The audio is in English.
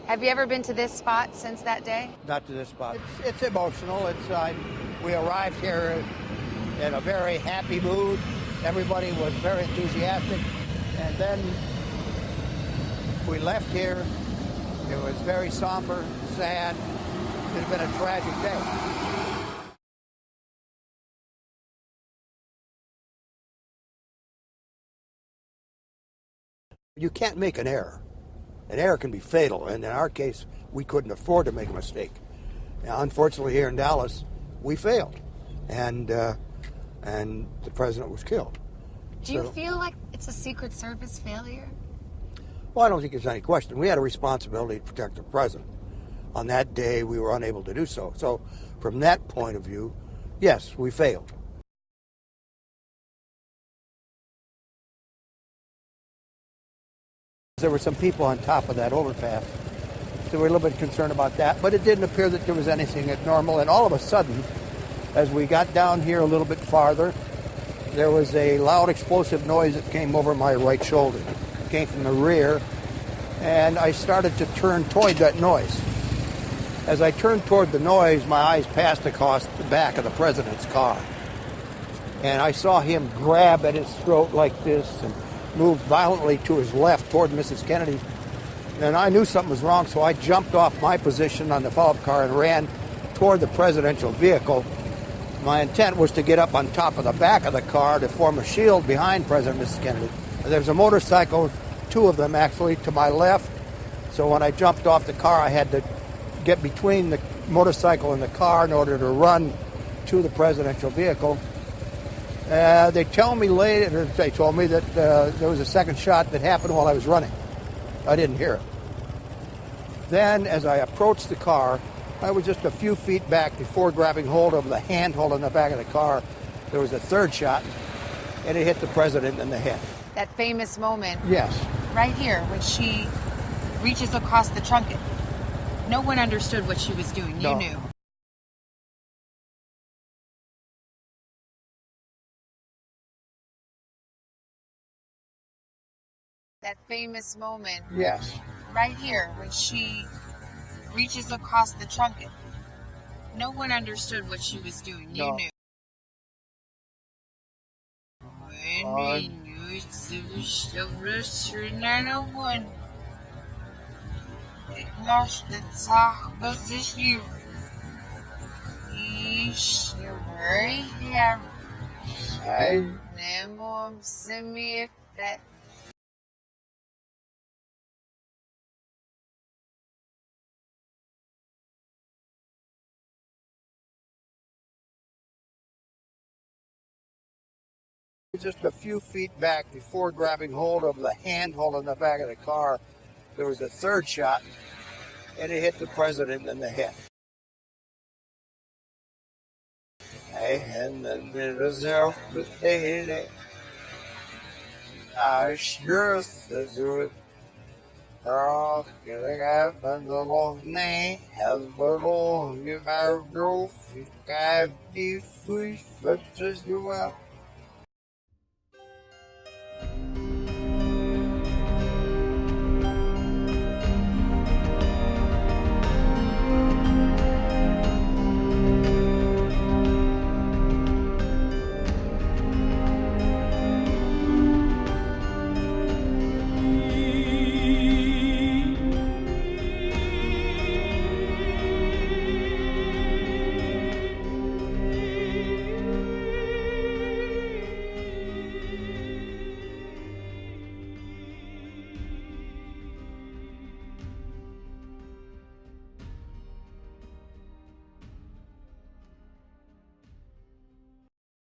Have you ever been to this spot since that day? Not to this spot. It's emotional. We arrived here in a very happy mood. Everybody was very enthusiastic. And then we left here. It was very somber, sad. It had been a tragic day. You can't make an error. An error can be fatal, and in our case, we couldn't afford to make a mistake. Now, unfortunately, here in Dallas, we failed, and the president was killed. Do you feel like it's a Secret Service failure? Well, I don't think there's any question. We had a responsibility to protect the president. On that day, we were unable to do so. So, from that point of view, yes, we failed. There were some people on top of that overpass, so we're a little bit concerned about that, but it didn't appear that there was anything abnormal. And all of a sudden, as we got down here a little bit farther, there was a loud explosive noise that came over my right shoulder. It came from the rear, and I started to turn toward that noise. As I turned toward the noise, my eyes passed across the back of the president's car, and I saw him grab at his throat like this and moved violently to his left toward Mrs. Kennedy. And I knew something was wrong, so I jumped off my position on the follow-up car and ran toward the presidential vehicle. My intent was to get up on top of the back of the car to form a shield behind President and Mrs. Kennedy. There was a motorcycle, two of them actually, to my left. So when I jumped off the car, I had to get between the motorcycle and the car in order to run to the presidential vehicle. They told me that there was a second shot that happened while I was running. I didn't hear it. Then, as I approached the car, I was just a few feet back before grabbing hold of the handhold on the back of the car. There was a third shot, and it hit the president in the head. That famous moment. Yes. Right here, when she reaches across the trunk. No one understood what she was doing. You knew. That famous moment. Yes. Right here, when she reaches across the trunk. No one understood what she was doing. You knew. When you show 901, it lost the top position. He's right here. Never send me if that. Just a few feet back before grabbing hold of the handhold on the back of the car, there was a third shot, and it hit the president in the head. And then it was out the day. I sure do it. Oh, getting up and the long name has been on you. I drove 55 free, but just you out.